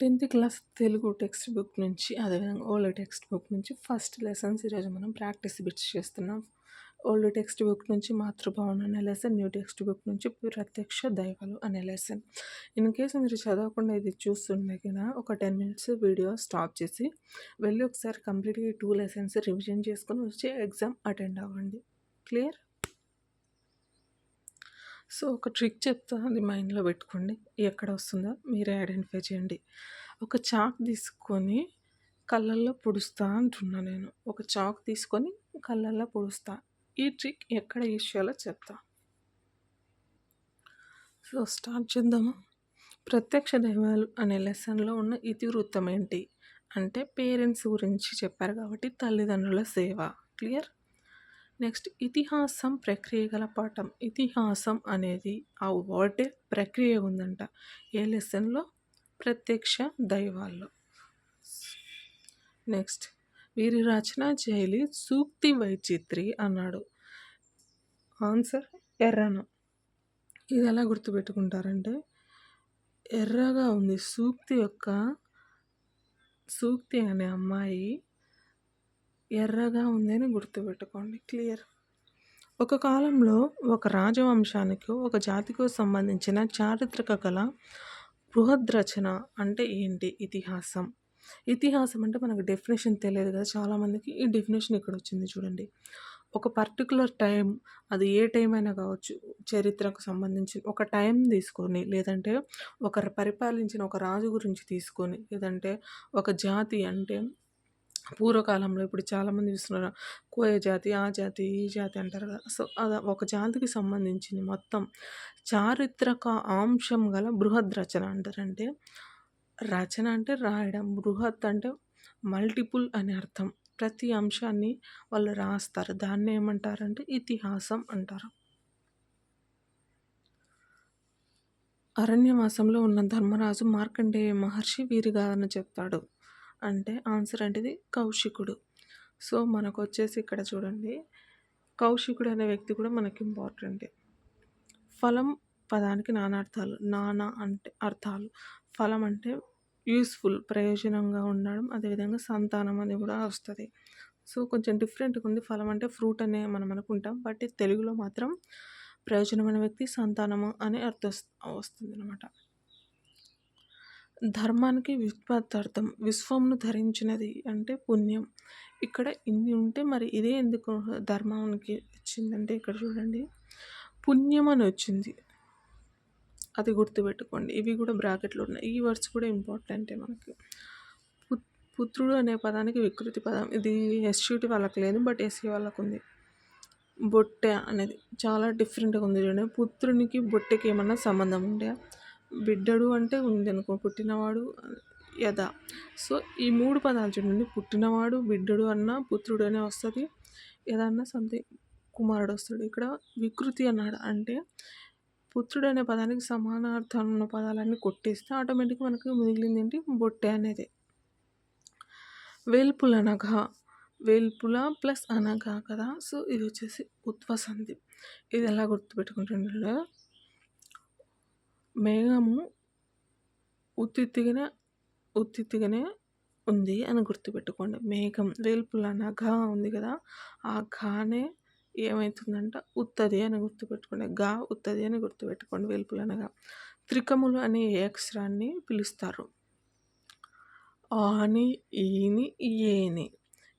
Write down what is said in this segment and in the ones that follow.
10th class Telugu text book నుంచి, అదేవిధంగా old text book నుంచి ఫస్ట్ లెసన్స్ ఈరోజు మనం ప్రాక్టీస్ బిట్స్ చేస్తున్నాం. ఓల్డ్ టెక్స్ట్ బుక్ నుంచి మాతృభావన అనే లెసన్, న్యూ టెక్స్ట్ బుక్ నుంచి ప్రత్యక్ష దైవాలు అనే లెసన్. ఇన్ కేసు మీరు చదవకుండా ఇది చూస్తుండే కదా, ఒక 10 minutes వీడియో స్టాప్ చేసి వెళ్ళి ఒకసారి కంప్లీట్గా ఈ 2 లెసన్స్ రివిజన్ చేసుకొని వచ్చి ఎగ్జామ్ అటెండ్ అవ్వండి. క్లియర్? సో ఒక ట్రిక్ చెప్తా, అది మైండ్లో పెట్టుకోండి. ఎక్కడ వస్తుందో మీరే ఐడెంటిఫై చేయండి. ఒక చాక్ తీసుకొని కళ్ళల్లో పొడుస్తా అంటున్నా నేను. ఒక చాక్ తీసుకొని కళ్ళల్లో పొడుస్తా. ఈ ట్రిక్ ఎక్కడ యూజ్ చేయాలో చెప్తా. సో స్టార్ట్ చేద్దామా? ప్రత్యక్ష దైవాలు అనే లెసన్లో ఉన్న ఇతివృత్తం ఏంటి అంటే, పేరెంట్స్ గురించి చెప్పారు కాబట్టి తల్లిదండ్రుల సేవ. క్లియర్? నెక్స్ట్, ఇతిహాసం ప్రక్రియ గల పాఠం. ఇతిహాసం అనేది ఆ వర్డే ప్రక్రియ ఉందంట. ఏ లెసన్లో? ప్రత్యక్ష దైవాల్లో. నెక్స్ట్, వీరి రచనా శైలి సూక్తి వైచిత్రి అన్నాడు. ఆన్సర్ ఎర్రన. ఇది ఎలా గుర్తుపెట్టుకుంటారంటే, ఎర్రగా ఉంది సూక్తి అనే అమ్మాయి ఎర్రగా ఉందని గుర్తుపెట్టుకోండి. క్లియర్? ఒక కాలంలో ఒక రాజవంశానికి, ఒక జాతికి సంబంధించిన చారిత్రక కళ బృహద్రచన అంటే ఏంటి? ఇతిహాసం. ఇతిహాసం అంటే మనకు డెఫినేషన్ తెలియదు కదా చాలామందికి. ఈ డెఫినేషన్ ఇక్కడ వచ్చింది చూడండి. ఒక పర్టికులర్ టైం, అది ఏ టైం అయినా కావచ్చు, చరిత్రకు సంబంధించి ఒక టైం తీసుకొని, లేదంటే ఒకరు పరిపాలించిన ఒక రాజు గురించి తీసుకొని, లేదంటే ఒక జాతి అంటే పూర్వకాలంలో ఇప్పుడు చాలామంది చూస్తున్నారు, కోయ జాతి, ఆ జాతి, ఈ జాతి అంటారు కదా. సో అది ఒక జాతికి సంబంధించింది మొత్తం చారిత్రక అంశం గల బృహద్ రచన అంటారంటే, రచన అంటే రాయడం, బృహత్ అంటే మల్టిపుల్ అని అర్థం. ప్రతి అంశాన్ని వాళ్ళు రాస్తారు. దాన్ని ఏమంటారంటే ఇతిహాసం అంటారు. అరణ్యవాసంలో ఉన్న ధర్మరాజు మార్కండేయ మహర్షి వీరిగాథను చెప్తాడు. అంటే ఆన్సర్ ఏంటిది? కౌశికుడు. సో మనకు వచ్చేసి ఇక్కడ చూడండి, కౌశికుడు అనే వ్యక్తి కూడా మనకి ఇంపార్టెంటే. ఫలం పదానికి నానార్థాలు. నానా అంటే అర్థాలు. ఫలం అంటే యూస్ఫుల్, ప్రయోజనంగా ఉండడం. అదేవిధంగా సంతానం అని కూడా వస్తుంది. సో కొంచెం డిఫరెంట్గా ఉంది. ఫలం అంటే ఫ్రూట్ అనే మనం అనుకుంటాం, బట్ తెలుగులో మాత్రం ప్రయోజనమైన వ్యక్తి, సంతానము అనే అర్థం వస్తుంది అనమాట. ధర్మానికి వ్యుత్పత్తార్థం. విశ్వంను ధరించినది అంటే పుణ్యం. ఇక్కడ ఇన్ని ఉంటే మరి ఇదే ఎందుకు ధర్మానికి వచ్చిందంటే, ఇక్కడ చూడండి పుణ్యం అని వచ్చింది, అది గుర్తుపెట్టుకోండి. ఇవి కూడా బ్రాకెట్లు ఉన్నాయి. ఈ వర్డ్స్ కూడా ఇంపార్టెంటే మనకి. పుత్రుడు అనే పదానికి వికృతి పదం. ఇది ఎస్యూటి వాళ్ళకి లేదు, బట్ ఎస్సీ వాళ్ళకు ఉంది. బొట్టె అనేది చాలా డిఫరెంట్గా ఉంది చూడండి. పుత్రునికి బొట్టెకి ఏమన్నా సంబంధం ఉండే? బిడ్డడు అంటే ఉంది అనుకో, పుట్టినవాడు యథ. సో ఈ 3 పదాలు చూడండి, పుట్టినవాడు, బిడ్డడు అన్న, పుత్రుడు అనే వస్తుంది, ఏదన్నా సంథింగ్ కుమారుడు వస్తాడు. ఇక్కడ వికృతి అన్నాడు అంటే పుత్రుడు అనే పదానికి సమానార్థం ఉన్న పదాలన్నీ కొట్టేస్తే ఆటోమేటిక్గా మనకు మిగిలింది ఏంటి? బొట్టె అనేది. వేల్పుల అనగా, వేల్పుల ప్లస్ అనగా కదా. సో ఇది వచ్చేసి ఉత్వసంధి. ఇది ఎలా గుర్తుపెట్టుకుంటుండే, మేఘము ఉత్తిత్తిగానే ఉంది అని గుర్తుపెట్టుకోండి. మేఘం వేల్పుల అనగా ఉంది కదా, ఆ ఘానే ఏమవుతుందంట? ఉత్తది అని గుర్తుపెట్టుకోండి. గా ఉత్తది అని గుర్తుపెట్టుకోండి. వేల్పుల అనగా. త్రికములు అనే ఏ అక్షరాన్ని పిలుస్తారు? ఆని, ఈని, ఏని.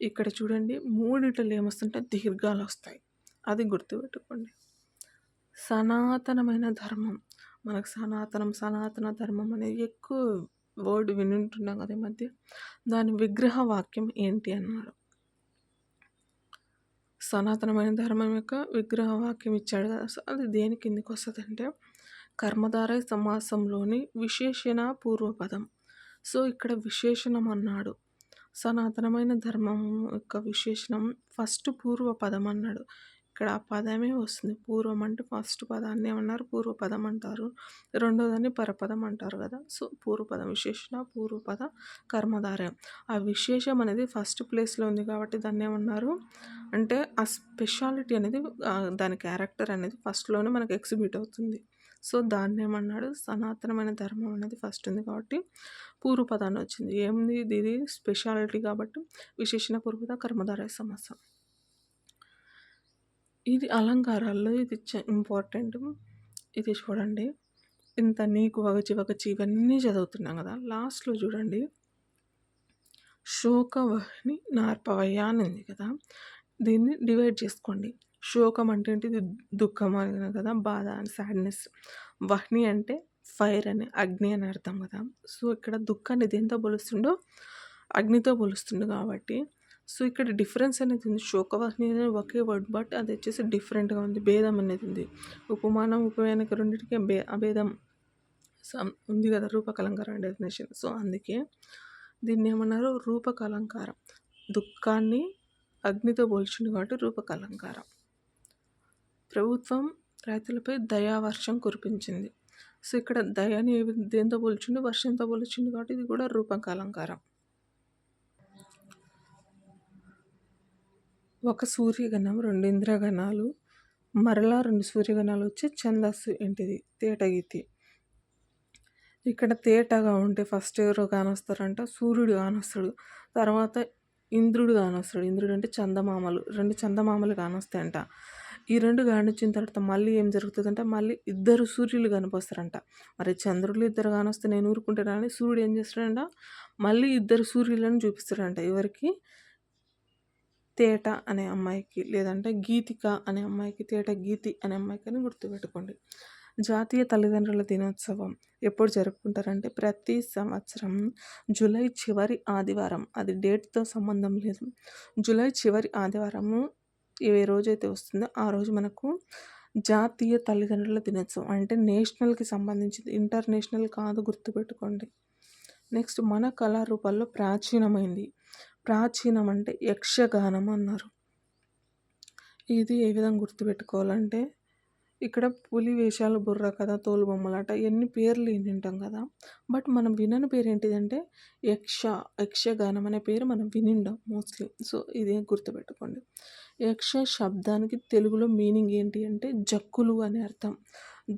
ఇక్కడ చూడండి మూడిటలు ఏమొస్తుంటే దీర్ఘాలు వస్తాయి, అది గుర్తుపెట్టుకోండి. సనాతనమైన ధర్మం. మనకు సనాతన ధర్మం అనేది ఎక్కువ వర్డ్ వింటుంటున్నాం కదా ఈ మధ్య. దాని విగ్రహ వాక్యం ఏంటి అన్నాడు. సనాతనమైన ధర్మం యొక్క విగ్రహ వాక్యం ఇచ్చాడు కదా. సో అది దేని కిందికి వస్తుంది అంటే, కర్మధారయ సమాసంలోని విశేషణ పూర్వపదం. సో ఇక్కడ విశేషణం అన్నాడు. సనాతనమైన ధర్మం యొక్క విశేషణం ఫస్ట్ పూర్వపదం అన్నాడు. ఇక్కడ ఆ పదమే వస్తుంది. పూర్వం అంటే ఫస్ట్ పదాన్ని ఏమన్నారు? పూర్వపదం అంటారు. రెండోదాన్ని పరపదం అంటారు కదా. సో పూర్వపదం, విశేషణ, పూర్వపద, కర్మధారయం. ఆ విశేషం అనేది ఫస్ట్ ప్లేస్లో ఉంది కాబట్టి దాన్ని ఏమన్నారు అంటే, ఆ స్పెషాలిటీ అనేది, దాని క్యారెక్టర్ అనేది ఫస్ట్లోనే మనకు ఎగ్జిబిట్ అవుతుంది. సో దాన్నేమన్నాడు, సనాతనమైన ధర్మం అనేది ఫస్ట్ ఉంది కాబట్టి పూర్వపదాన్ని వచ్చింది. ఏముంది ఇది స్పెషాలిటీ కాబట్టి విశేషణ పూర్వపద కర్మధారయ సమాస. ఇది అలంకారాల్లో ఇది ఇంపార్టెంట్. ఇది చూడండి, ఇంత నీకు వగచి వగచి ఇవన్నీ చదువుతున్నాం కదా, లాస్ట్లో చూడండి శోకవహ్ని నార్పవయ్య అని ఉంది కదా, దీన్ని డివైడ్ చేసుకోండి. శోకం అంటే ఏంటిది, దుఃఖం అని కదా, బాధ అని, సాడ్నెస్. వహ్ని అంటే ఫైర్ అని, అగ్ని అని అర్థం కదా. సో ఇక్కడ దుఃఖాన్ని దేంతో పోలుస్తుండో, అగ్నితో పోలుస్తుండు కాబట్టి సో ఇక్కడ డిఫరెన్స్ అనేది ఉంది. శోకవహ్ని అనేది ఒకే వర్డ్, బట్ అది వచ్చేసి డిఫరెంట్గా ఉంది, భేదం అనేది ఉంది. ఉపమానం ఉపమానానికి రెండింటికి అభేదం ఉంది కదా, రూపకలంకారం డెఫినేషన్. సో అందుకే దీన్ని ఏమన్నారు, రూపకలంకారం. దుఃఖాన్ని అగ్నితో పోల్చింది కాబట్టి రూపకలంకారం. ప్రభుత్వం రైతులపై దయావర్షం కురిపించింది. సో ఇక్కడ దయని దేంతో పోల్చిండు, వర్షంతో పోల్చిండు కాబట్టి ఇది కూడా రూపకలంకారం. ఒక సూర్యగణం, 2 ఇంద్రగణాలు, మరలా 2 సూర్యగణాలు వచ్చి ఛందస్సు ఏంటిది, తేటగీతి. ఇక్కడ తేటగా ఉంటే ఫస్ట్ ఎవరో కానొస్తారంట, సూర్యుడు కానొస్తాడు, తర్వాత ఇంద్రుడు కానొస్తాడు. ఇంద్రుడు అంటే చందమామలు, 2 చందమామలు కానొస్తాయంట. ఈ 2 కానిచ్చిన తర్వాత మళ్ళీ ఏం జరుగుతుందంటే, మళ్ళీ 2 సూర్యులు కనిపిస్తారంట. మరి చంద్రులు 2 కానొస్తే నేను ఊరుకుంటాను అని సూర్యుడు ఏం చేస్తాడంట, మళ్ళీ 2 సూర్యులను చూపిస్తాడంట. ఎవరికి, తేట అనే అమ్మాయికి, లేదంటే గీతిక అనే అమ్మాయికి, తేట గీతి అనే అమ్మాయికి అని గుర్తుపెట్టుకోండి. జాతీయ తల్లిదండ్రుల దినోత్సవం ఎప్పుడు జరుపుకుంటారంటే ప్రతి సంవత్సరం జూలై చివరి ఆదివారం. అది డేట్తో సంబంధం లేదు. జూలై చివరి ఆదివారము ఏ రోజైతే వస్తుందో ఆ రోజు మనకు జాతీయ తల్లిదండ్రుల దినోత్సవం. అంటే నేషనల్కి సంబంధించింది, ఇంటర్నేషనల్ కాదు, గుర్తుపెట్టుకోండి. నెక్స్ట్, మన కళారూపాల్లో ప్రాచీనమైంది. ప్రాచీనం అంటే యక్షగానం అన్నారు. ఇది ఏ విధంగా గుర్తుపెట్టుకోవాలంటే, ఇక్కడ పులి వేషాలు, బుర్ర కథ, తోలుబొమ్మలాట, ఎన్ని పేర్లు వింటాం కదా, బట్ మనం వినని పేరు ఏంటిదంటే యక్షగానం అనే పేరు మనం వినిండం మోస్ట్లీ. సో ఇదే గుర్తుపెట్టుకోండి. యక్ష శబ్దానికి తెలుగులో మీనింగ్ ఏంటి అంటే జక్కులు అనే అర్థం.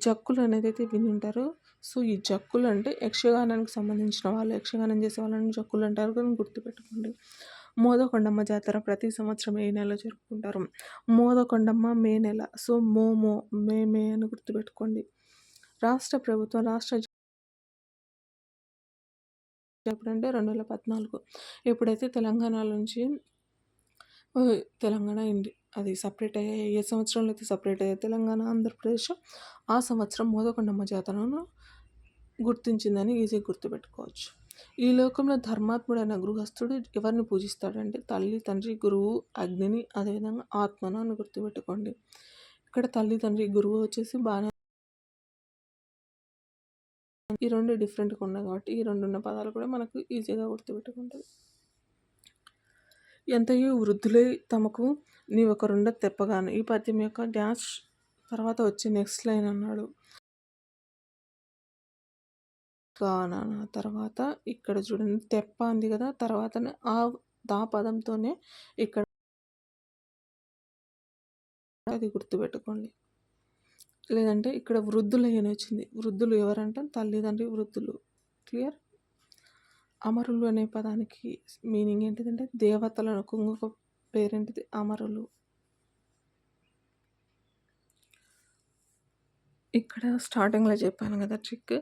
జక్కులు అనేది అయితే వినింటారు. సో ఈ జక్కులు అంటే యక్షగానానికి సంబంధించిన వాళ్ళు, యక్షగానం చేసే వాళ్ళని జక్కులు అంటారు కానీ గుర్తుపెట్టుకోండి. మోదకొండమ్మ జాతర ప్రతి సంవత్సరం ఏ నెలలో జరుపుకుంటారు, మోదకొండమ్మ మే నెల. సో మోమో మే అని గుర్తుపెట్టుకోండి. రాష్ట్ర ప్రభుత్వం ఎప్పుడంటే 2014 ఎప్పుడైతే తెలంగాణ నుంచి తెలంగాణ అది సపరేట్ అయ్యాయి. ఏ సంవత్సరంలో అయితే సపరేట్ అయ్యాయి తెలంగాణ ఆంధ్రప్రదేశ్, ఆ సంవత్సరం మోదకొండమ్మ జాతరను గుర్తించిందని ఈజీగా గుర్తుపెట్టుకోవచ్చు. ఈ లోకంలో ధర్మాత్ముడైన గృహస్థుడు ఎవరిని పూజిస్తాడంటే తల్లి, తండ్రి, గురువు, అగ్నిని, అదేవిధంగా ఆత్మను అని గుర్తుపెట్టుకోండి. ఇక్కడ తల్లి, తండ్రి, గురువు వచ్చేసి బాగా ఈ 2 డిఫరెంట్గా ఉన్నాయి కాబట్టి ఈ 2 ఉన్న పదాలు కూడా మనకు ఈజీగా గుర్తుపెట్టుకుంటుంది. ఎంతయో వృద్ధులై తమకు నీ ఒక 2 తెప్పగాను. ఈ పద్యం యొక్క డాష్ తర్వాత వచ్చి నెక్స్ట్ లైన్ అన్నాడు. తర్వాత ఇక్కడ చూడండి తెప్ప ఉంది కదా, తర్వాతనే దా పదంతోనే ఇక్కడ అది గుర్తుపెట్టుకోండి. లేదంటే ఇక్కడ వృద్ధులు అని వచ్చింది. వృద్ధులు ఎవరంటే తల్లిదండ్రి, వృద్ధులు. క్లియర్. అమరులు అనే పదానికి మీనింగ్ ఏంటిదంటే దేవతలకు ఇంకొక పేరేంటిది, అమరులు. ఇక్కడ స్టార్టింగ్లో చెప్పాను కదా ట్రిక్,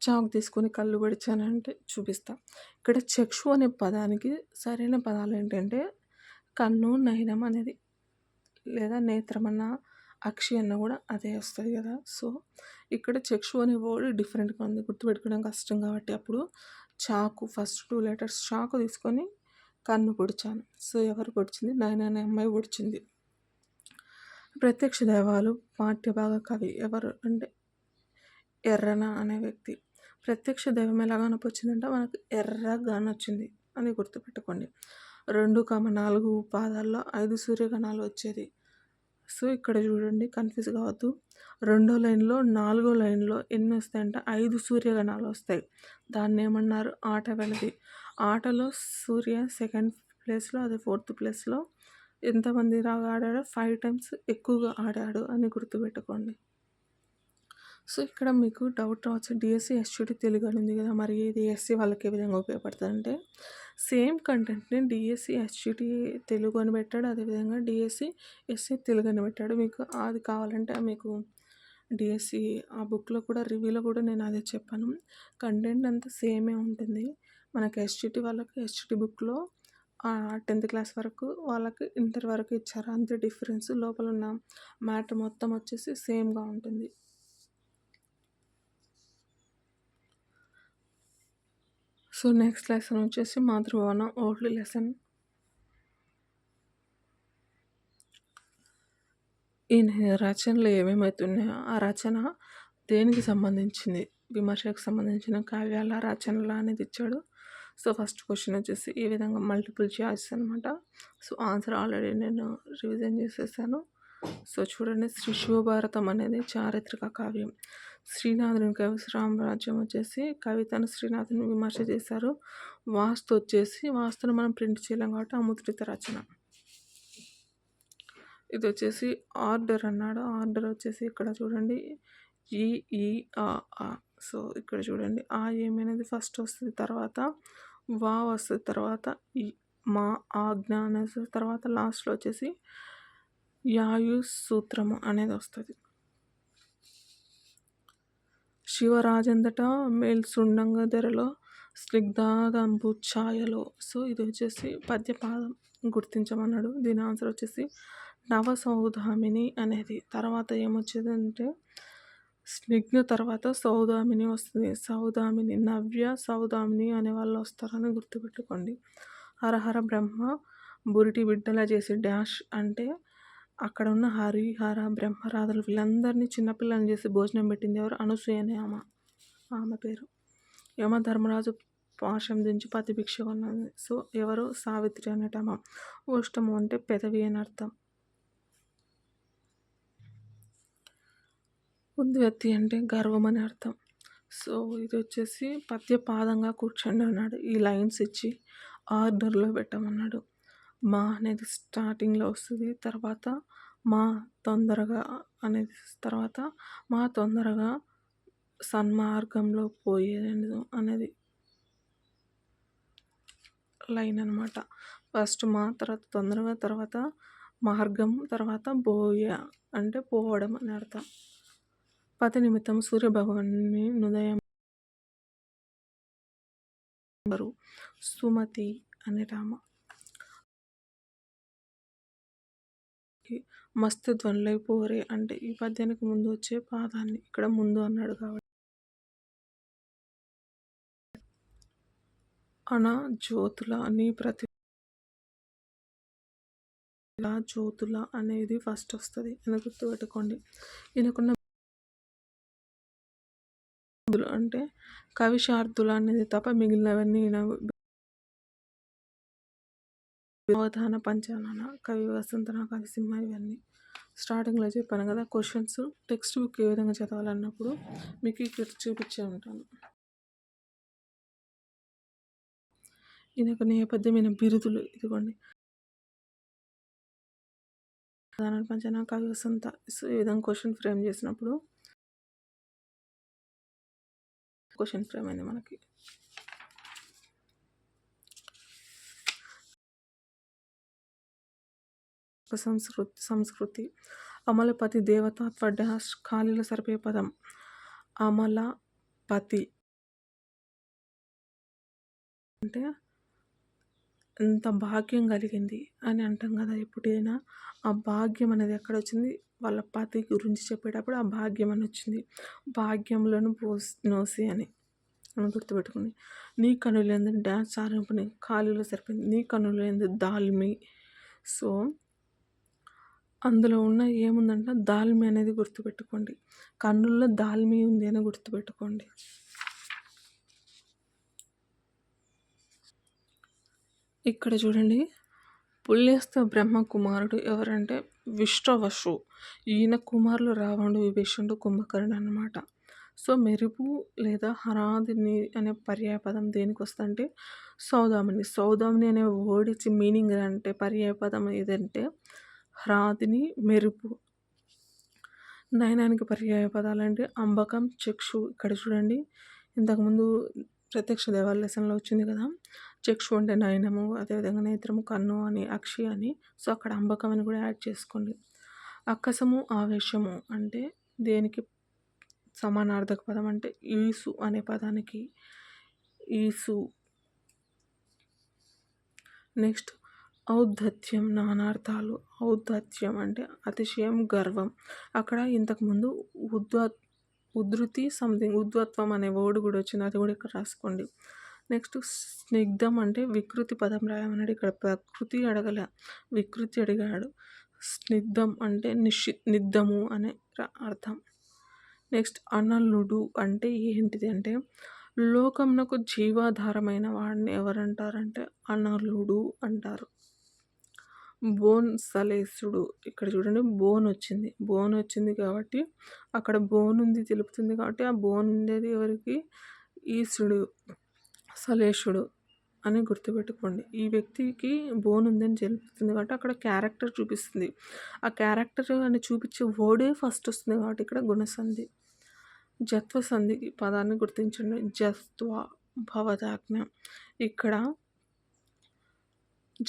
చాక్ తీసుకొని కళ్ళు పడిచానంటే చూపిస్తా. ఇక్కడ చక్షు అనే పదానికి సరైన పదాలు ఏంటంటే కన్ను, నయనం అనేది, లేదా నేత్రం అన్న, అక్షి అన్న కూడా అదే వస్తుంది కదా. సో ఇక్కడ చక్షు అనే వర్డ్ డిఫరెంట్గా ఉంది, గుర్తుపెట్టుకోవడం కష్టం కాబట్టి అప్పుడు చాకు ఫస్ట్ 2 లెటర్స్ చాకు తీసుకొని కన్ను పొడిచాను. సో ఎవరు పొడిచింది, నయన అనే అమ్మాయి పొడిచింది. ప్రత్యక్ష దైవాలు పాఠ్యభాగ కవి ఎవరు అంటే ఎర్రన అనే వ్యక్తి. ప్రత్యక్ష దైవం ఎలా కనిపించిందంటే మనకు ఎర్రగా వచ్చింది అని గుర్తుపెట్టుకోండి. 2,4 పాదాల్లో 5 సూర్యగణాలు వచ్చేది. సో ఇక్కడ చూడండి, కన్ఫ్యూజ్ కావద్దు. 2వ లైన్లో 4వ లైన్లో ఎన్ని వస్తాయంటే 5 సూర్యగణాలు వస్తాయి. దాన్ని ఏమన్నారు, ఆట వెళది. ఆటలో సూర్య సెకండ్ ప్లేస్లో, అది 4th ప్లేస్లో. ఎంతమంది రాగా ఆడాడో 5 times ఎక్కువగా ఆడాడు అని గుర్తుపెట్టుకోండి. సో, ఇక్కడ మీకు డౌట్ రావచ్చు. డీఎస్సీ, ఎస్‌జిటి తెలుగు అని ఉంది కదా! మరి ఇది ఎస్సీ వాళ్ళకి ఏ విధంగా ఉపయోగపడుతదంటే, సేమ్ కంటెంట్‌ని డీఎస్సీ, ఎస్‌జిటి తెలుగు అని పెట్టాడు. అదేవిధంగా డీఎస్సీ, ఎస్సీ తెలుగు అని పెట్టాడు. మీకు అది కావాలంటే మీకు డీఎస్సీ ఆ బుక్‌లో కూడా రివ్యూలో కూడా నేను అదే చెప్పాను. కంటెంట్ అంతా సేమే ఉంటుంది. మనకి ఎస్‌జిటి వాళ్ళకి ఎస్‌జిటి బుక్‌లో 10థ్ క్లాస్ వరకు, వాళ్ళకి ఇంటర్ వరకు ఇచ్చారు. అంతే డిఫరెన్స్. లోపల ఉన్న మ్యాటర్ మొత్తం వచ్చేసి సేమ్‌గా ఉంటుంది. సో, నెక్స్ట్ లెసన్ వచ్చేసి మాతృభవన ఓల్డ్ లెసన్. ఈయన రచనలు ఏమేమైతున్నాయో, ఆ రచన దేనికి సంబంధించింది, విమర్శకు సంబంధించిన కావ్యాల, రచనల అనేది ఇచ్చాడు. సో, ఫస్ట్ క్వశ్చన్ వచ్చేసి ఈ విధంగా మల్టిపుల్ చాయిస్ అనమాట. సో, ఆన్సర్ ఆల్రెడీ నేను రివిజన్ చేసేసాను. సో, చూడండి, శ్రీ శివభారతం అనేది చారిత్రక కావ్యం. శ్రీనాథుని కవి రామరాజ్యం వచ్చేసి కవితను శ్రీనాథుని విమర్శ చేశారు. వాస్తు వచ్చేసి వాస్తును మనం ప్రింట్ చేయలేం కాబట్టి అముద్రిత రచన. ఇది వచ్చేసి ఆర్డర్ అన్నాడు. ఆర్డర్ వచ్చేసి ఇక్కడ చూడండి, ఈ ఈ ఆ ఆ. సో, ఇక్కడ చూడండి, ఆ ఏమనేది ఫస్ట్ వస్తుంది, తర్వాత వా వస్తుంది, తర్వాత ఈ మా ఆజ్ఞ అనేది వస్తుంది, తర్వాత లాస్ట్లో వచ్చేసి యాయు సూత్రము అనేది వస్తుంది. శివరాజంతట మేల్సుండంగ ధరలో స్నిగ్ధాదంబు ఛాయలో. సో, ఇది వచ్చేసి పద్యపాదం గుర్తించమన్నాడు. దీని ఆన్సర్ వచ్చేసి నవ సౌదామిని అనేది. తర్వాత ఏమొచ్చేదంటే స్నిగ్ధ తర్వాత సౌదామిని వస్తుంది. సౌదామిని, నవ్య సౌదామిని అనే వాళ్ళు వస్తారని గుర్తుపెట్టుకోండి. హరహర బ్రహ్మ బురిటి బిడ్డలా చేసి డాష్ అంటే అక్కడ ఉన్న హరి, హర, బ్రహ్మరాధులు వీళ్ళందరినీ చిన్నపిల్లల్ని చేసి భోజనం పెట్టింది ఎవరు? అనసూయ అనే ఆమె పేరు. యమధర్మరాజు పాశం దించి పతిభిక్ష కొన్నది. సో, ఎవరు? సావిత్రి అనేటమ్మ. ఓష్టము అంటే పెదవి అని అర్థం. ఉద్వత్తి అంటే గర్వం అని అర్థం. సో, ఇది వచ్చేసి పద్యపాదంగా కూర్చోండి అన్నాడు. ఈ లైన్స్ ఇచ్చి ఆర్డర్లో పెట్టమన్నాడు. మా అనేది స్టార్టింగ్లో వస్తుంది, తర్వాత మా తొందరగా అనేది, తర్వాత మా తొందరగా సన్మార్గంలో పోయేది అనేది లైన్ అనమాట. ఫస్ట్ మా, తర్వాత తొందరగా, తర్వాత మార్గం, తర్వాత బోయ అంటే పోవడం అని అర్థం. పతి నిమిత్తం సూర్యభగవాన్ని నుదయం సుమతి అనేటామ. మస్తు ధ్వనులై పోరే అంటే ఈ పద్యానికి ముందు వచ్చే పాదాన్ని ఇక్కడ ముందు అన్నాడు కాబట్టి. అన జ్యోతుల నీ ప్రతి జ్యోతుల అనేది ఫస్ట్ వస్తుంది అని గుర్తుపెట్టుకోండి. ఈయనకున్న అంటే కవిశార్దుల అనేది తప్ప మిగిలినవన్నీ అవధాన, పంచానన, కవి వసంతన, కవి సింహ ఇవన్నీ స్టార్టింగ్లో చెప్పాను కదా. క్వశ్చన్స్ టెక్స్ట్ బుక్ ఏ విధంగా చదవాలన్నప్పుడు మీకు ఇక్కడ చూపించే ఉంటాను. ఈయనకు నేపథ్యం, ఈయన బిరుదులు ఇదిగోండి. అవధాన, పంచన, కవి వసంత. సో, ఈ విధంగా క్వశ్చన్ ఫ్రేమ్ చేసినప్పుడు క్వశ్చన్ ఫ్రేమ్ అయింది మనకి. సంస్కృతి అమలపతి దేవతాత్వ డాష్ ఖాళీల సరిపోయే పదం అమలపతి అంటే ఎంత భాగ్యం కలిగింది అని అంటాం కదా ఎప్పుడైనా. ఆ భాగ్యం అనేది ఎక్కడ వచ్చింది? వాళ్ళ పతి గురించి చెప్పేటప్పుడు ఆ భాగ్యం అని వచ్చింది. భాగ్యంలోను నోసి అని గుర్తుపెట్టుకుని. నీ కనులేంది డ్యాన్స్ ఆరంభని ఖాళీలో సరిపోయింది. నీ కనులేంది దాల్మి. సో, అందులో ఉన్న ఏముందంటే దాల్మి అనేది గుర్తుపెట్టుకోండి. కన్నుల్లో దాల్మి ఉంది అని గుర్తుపెట్టుకోండి. ఇక్కడ చూడండి, పుల్లేస్త బ్రహ్మ కుమారుడు ఎవరంటే విశ్వవసు. ఈయన కుమారులు రావణుడు, విభీషణుడు, కుంభకర్ణుడు అన్నమాట. సో, మెరుపు లేదా హరాదిని అనే పర్యాయపదం దేనికి వస్తుందంటే సౌదామిని. సౌదామిని అనే వర్డ్ ఇచ్చి మీనింగ్ అంటే పర్యాయపదం ఏదంటే హ్రాదిని, మెరుపు. నయనానికి పర్యాయ పదాలంటే అంబకం, చక్షు. ఇక్కడ చూడండి ఇంతకుముందు ప్రత్యక్ష దేవాల లెసన్లో వచ్చింది కదా, చక్షు అంటే నయనము, అదేవిధంగా నేత్రము కన్ను అని, అక్షి అని. సో అక్కడ అంబకం అని కూడా యాడ్ చేసుకోండి. అక్కసము, ఆవేశము అంటే దేనికి సమానార్థక పదం అంటే ఈసు అనే పదానికి ఈసు. నెక్స్ట్ ఔద్ధత్యం, నానార్థాలు. ఔద్ధత్యం అంటే అతిశయం, గర్వం. అక్కడ ఇంతకుముందు ఉధృతి సంథింగ్ ఉద్వత్వం అనే వర్డ్ కూడా వచ్చింది, అది కూడా ఇక్కడ రాసుకోండి. నెక్స్ట్ స్నిగ్ధం అంటే వికృతి పదం రాయమన్నాడు, ఇక్కడ ప్రకృతి అడగల, వికృతి అడిగాడు. స్నిగ్ధం అంటే నిద్దము అనే అర్థం. నెక్స్ట్ అనలుడు అంటే ఏంటిది అంటే లోకమునకు జీవాధారమైన వాడిని ఎవరంటారంటే అనలుడు అంటారు. బోన్ సలేసుడు, ఇక్కడ చూడండి బోన్ వచ్చింది కాబట్టి అక్కడ బోన్ ఉంది తెలుపుతుంది కాబట్టి ఆ బోన్ ఉండేది ఎవరికి, ఈసుడు, సలేషుడు అని గుర్తుపెట్టుకోండి. ఈ వ్యక్తికి బోన్ ఉందని తెలుపుతుంది కాబట్టి అక్కడ క్యారెక్టర్ చూపిస్తుంది. ఆ క్యారెక్టర్ అని చూపించే వర్డే ఫస్ట్ వస్తుంది కాబట్టి ఇక్కడ గుణసంధి. జత్వ సంధికి పదాన్ని గుర్తించండి. జస్త్వ, భవదాజ్ఞ. ఇక్కడ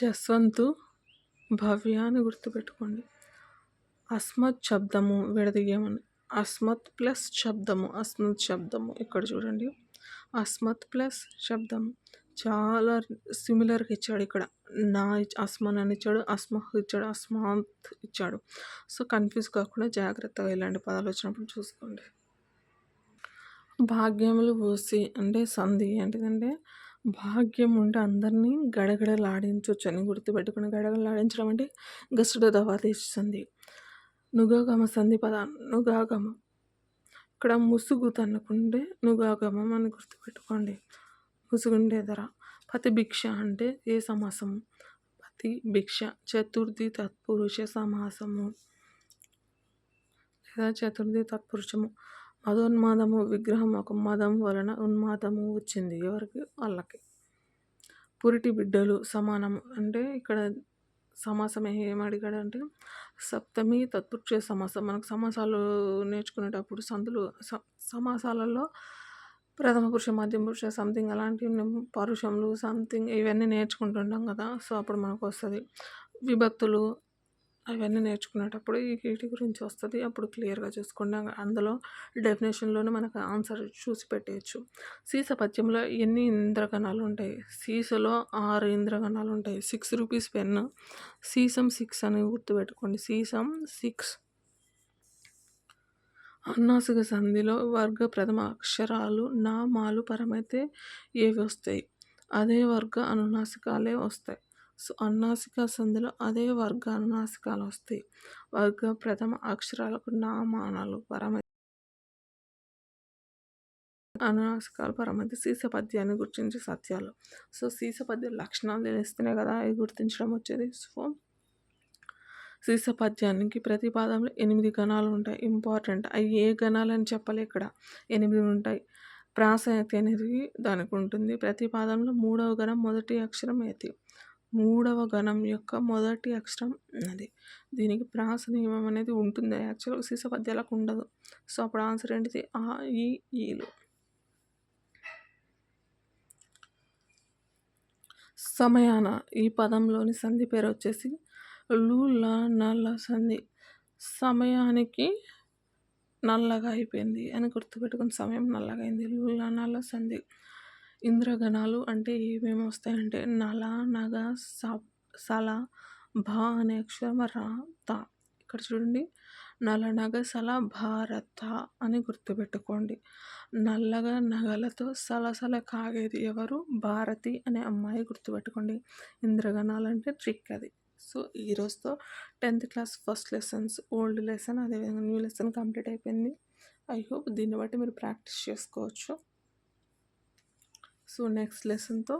జస్వంతు, భవ్య అని గుర్తుపెట్టుకోండి. అస్మత్ శబ్దము విడదీయమని, అస్మత్ ప్లస్ శబ్దము, అస్మత్ శబ్దము. ఇక్కడ చూడండి అస్మత్ ప్లస్ శబ్దము చాలా సిమిలర్గా ఇచ్చాడు. ఇక్కడ నా అస్మన్ అని ఇచ్చాడు, అస్మహ్ ఇచ్చాడు, అస్మాత్ ఇచ్చాడు. సో కన్ఫ్యూజ్ కాకుండా జాగ్రత్తగా ఇలాంటి పదాలు వచ్చినప్పుడు చూసుకోండి. భాగ్యములు పోసి అంటే సంధి ఏంటిదంటే భాగ్యం ఉంటే అందరినీ గడగడలాడించవచ్చు అని గుర్తుపెట్టుకుని, గడగడలాడించడం అంటే గసుడ దవాతి సంధి. నుగాగమ సంధి పదాన్ని నుగాగమ, ఇక్కడ ముసుగు తన్నుకుంటే నుగాగమం అని గుర్తుపెట్టుకోండి, ముసుగుండే ధర. పతి భిక్ష అంటే ఏ సమాసము, పతి భిక్ష. చతుర్థి తత్పురుష సమాసము లేదా చతుర్థి తత్పురుషము. మదోన్మాదము విగ్రహం, ఒక మదం వలన ఉన్మాదము వచ్చింది ఎవరికి, వాళ్ళకి. పురిటి బిడ్డలు సమానము అంటే ఇక్కడ సమాసం ఏమడిగాడు అంటే సప్తమి తత్పురుష సమాసం. మనకు సమాసాలు నేర్చుకునేటప్పుడు సమాసాలలో ప్రథమ పురుష, మధ్య పురుష సంథింగ్ అలాంటి పరుషములు సంథింగ్ ఇవన్నీ నేర్చుకుంటుంటాం కదా. సో అప్పుడు మనకు వస్తుంది. విభక్తులు అవన్నీ నేర్చుకునేటప్పుడు వీటి గురించి వస్తుంది, అప్పుడు క్లియర్గా చూసుకోండి. అందులో డెఫినేషన్లోనే మనకు ఆన్సర్ చూసి పెట్టేయచ్చు. సీస పద్యంలో ఎన్ని ఇంద్రగణాలు ఉంటాయి, సీసలో 6 ఇంద్రగణాలు ఉంటాయి. 6 రూపీస్ పెన్, సీసం 6 అని గుర్తుపెట్టుకోండి, సీసం 6. అన్నాసిక సంధిలో వర్గ ప్రథమ అక్షరాలు నామాలు పరమైతే ఏవి వస్తాయి, అదే వర్గ అనునాసికాలే వస్తాయి. సో అన్నాసిక సంధిలో అదే వర్గ అనునాసికాలు వస్తాయి. వర్గ ప్రథమ అక్షరాలకు నామానాలు పరమైతే అనునాసికాలు పరమైతే. సీస పద్యాన్ని గుర్తించే సత్యాలు. సో సీస పద్య లక్షణాలు తెలిస్తేనే కదా అవి గుర్తించడం వచ్చేది. సో సీస పద్యానికి ప్రతి పాదంలో 8 గణాలు ఉంటాయి. ఇంపార్టెంట్. అవి ఏ గణాలని చెప్పలే, ఇక్కడ 8 ఉంటాయి. ప్రాస యతి అనేది దానికి ఉంటుంది. ప్రతి పాదంలో 3వ గణం మొదటి అక్షరం యతి, 3వ గణం యొక్క మొదటి అక్షరం అది. దీనికి ప్రాస నియమం అనేది ఉంటుంది. యాక్చువల్గా సీస పద్యాలకు ఉండదు. సో అప్పుడు ఆన్సర్ ఏంటిది, ఆ ఈ ఈలు. సమయాన ఈ పదంలోని సంధి పేరు వచ్చేసి లు ల నల్ల సంధి. సమయానికి నల్లగా అయిపోయింది అని గుర్తుపెట్టుకుని, సమయం నల్లగా అయింది, లు ల నల్ల సంధి. ఇంద్రగణాలు అంటే ఏమేమి వస్తాయంటే నల, నగ, సల, భ అనే అక్షరం, రా, త. ఇక్కడ చూడండి నల, నగ, సల, భారత అని గుర్తుపెట్టుకోండి. నల్లగా నగలతో సలసల కాగేది ఎవరు, భారతి అనే అమ్మాయి గుర్తుపెట్టుకోండి. ఇంద్రగణాలు అంటే ట్రిక్ అది. సో ఈరోజుతో 10th class first lessons, old lesson అదేవిధంగా న్యూ లెసన్ కంప్లీట్ అయిపోయింది. ఐ హోప్ దీన్ని బట్టి మీరు ప్రాక్టీస్ చేసుకోవచ్చు. So next లెసన్తో